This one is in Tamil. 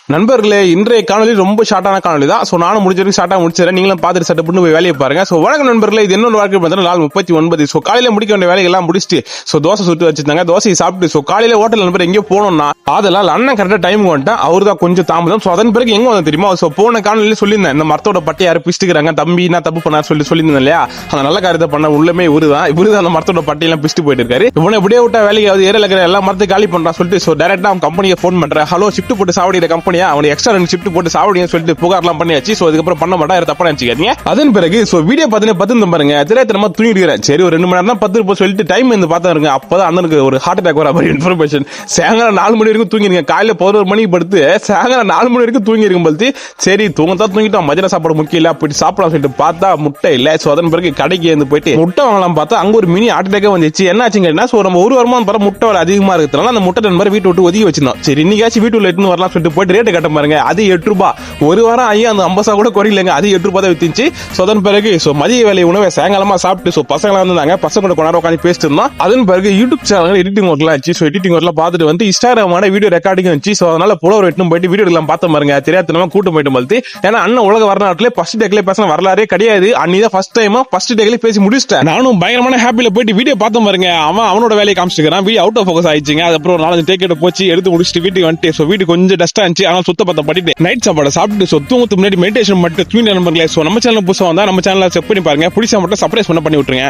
நண்பர்களே, இன்றைய காணொலி ரொம்ப ஷார்ட்டான காணொலி தான். சோ நானும் முடிஞ்ச வரைக்கும் ஷார்ட்டா முடிச்சிடறேன். நீங்களும் பார்த்துட்டு செட்டப் பண்ணி போய் வேலையை பாருங்க. சோ வணக்கம் நண்பர்களே, இது என்னோட வாழ்க்கை பார்த்தா நாள் 39. சோ காலையில முடிக்க வேண்டிய வேலைகள் எல்லாம் முடிச்சுட்டு சோ தோசை சுட்டு வச்சிருந்தாங்க. தோசையை சாப்பிட்டு சோ காலையில ஹோட்டல் நண்பர் எங்கேயோ போனோம்னா அதெல்லாம் அண்ணன் கரெக்டா டைம் வந்துட்டேன். அவர் தான் கொஞ்சம் தாமதம். சோ அதன் பிறகு எங்க வந்து தெரியுமா, சோ போன காணொலியில சொல்லியிருந்தேன், இந்த மரத்தோட பட்டை யாரும் பிடிச்சிக்கிறாங்க, தம்பி நான் தப்பு பண்ணாரு சொல்லியிருந்தேன் இல்லையா. அந்த நல்ல காரியத்தை பண்ண உள்ளமே இவருதான் அந்த மரத்தோட பட்டையெல்லாம் பிடிச்சிட்டு போயிட்டு இருக்காரு. இவனை இப்படியே விட்டா வேலைக்கு ஏரியால இருக்கிற எல்லா மரத்தையும் காலி பண்றான் சொல்லிட்டு சோ டைரக்டா அவன் கம்பெனியை போன் பண்றேன். ஹலோ, ஷிஃப்ட் போட்டு சாவடிக்கிற கம்பெனியா, அவனுக்கு எக்ஸ்ட்ரா 2 ஷிஃப்ட் போட்டு சாவடின்னு சொல்லிட்டு புகார்லாம் பண்ணியாச்சு. சோ அதுக்கப்புறம் பண்ண மாட்டா தப்பா நினைச்சுக்காதீங்க. அதன் பிறகு சோ வீடியோ பார்த்து பாருங்க, திரையத்தனமா தூங்கிடுறேன். சரி ஒரு 2 மணி நேரம் தான் 10 ரூபாய் சொல்லிட்டு டைம் வந்து பாத்தாருங்க. அப்பதான் அண்ணனுக்கு ஒரு ஹார்ட் அட்டாக் வர மாதிரி இன்ஃபர்மேஷன். சாயங்காலம் 4 மணி வரைக்கும் தூங்கிருங்க. காலையில 11 மணிக்கு படுத்து சாயங்காலம் 4 மணி வரைக்கும் தூங்கி இருக்கும் போது சரி தூங்கிட்டோம், மதியான சாப்பாடு முக்கியம் இல்ல, அப்படி சாப்பிடலாம் சொல்லிட்டு பார்த்தா முட்டை இல்ல. சோ அதன் பிறகு கடைக்கு வந்து போயிட்டு முட்டை வாங்கலாம் பார்த்தா அங்க ஒரு மினி ஹார்ட் அட்டாக் வந்துச்சு. என்ன ஆச்சுங்கன்னா, சோ நம்ம ஒரு வாரமா பார்த்தா முட்டை விலை அதிகமா இருக்கிறதுனால அந்த முட்டை நண்பர் வீட்டு விட்டு ஒதுக்கி வச்சிருந்தோம். சரி இன்னைக்காச்சும் வீட்டுல எடுத்துன்னு வரலாம் சொல்லிட்டு போயிட்டு ரேட்டு கட்ட பாருங்க. அது 8 ரூபாய். ஒரு வாரம் ஆகி அந்த 50 கூட குறையிலங்க. அது 8 ரூபாய் தான் வித்துச்சு. சோ அதன் பிறகு சோ மதிய வேலை உணவை சாயங்காலமா சாப்பிட்டு சோ பசங்க வந்தாங்க. பசங்க கூட கொண்டாட உட்காந்து பேசிட்டு இருந்தோம். அதன் பிறகு யூடியூப் சேனல் எடிட்டிங் ஒர்க்லாம் ஆச்சு. சோ எடிட்டிங் ஒர்க்லாம் பார்த்துட்டு வந்து இன்ஸ்டாகிராமோட வீடியோ ரெக்கார்டிங் வந்துச்சு. சோ அதனால புலவர் வெட்டணும் போயிட்டு வீடியோ எல்லாம் பார்த்த பாருங்க. தெரியாதனமா கூட்டம் போயிட்டு போது. ஏன்னா அண்ணன் உலக வரலாற்றுல ஃபர்ஸ்ட் டேக்ல பேசின வரலாறே கிடையாது. அன்னிதான் ஃபர்ஸ்ட் டைம் ஃபர்ஸ்ட் டேக்ல பேசி முடிச்சிட்டேன். நானும் பயங்கரமான ஹாப்பில போயிட்டு வீடியோ பார்த்த பாருங்க. அவனோட வேலையை காமிச்சிருக்கான். வீடியோ அவுட் ஆஃப் ஃபோக்கஸ் ஆயிடுச்சுங்க. அதுக்கப்புறம் ஒரு 4 டேக் போச்சு, எடுத்து முடிச்சுட்டு வீட்டுக்கு வந்துட்டு சோ வீடு கொஞ்சம் டஸ்டா இருந்துச்சு. ஆனால் சுத்த பத்த படிட்டு நைட் சாப்பாடு சாப்பிட்டு சோ தூங்கத்துக்கு முன்னாடி மெடிடேஷன் மட்டும் தூங்கி நண்பர்களே. சோ நம்ம சேனல் புதுசா வந்தா நம்ம சேனலை செக் பண்ணி பாருங்க. பிடிச்சா மட்டும் சர்ப்ரைஸ் பண்ணி விட்டுருங்க.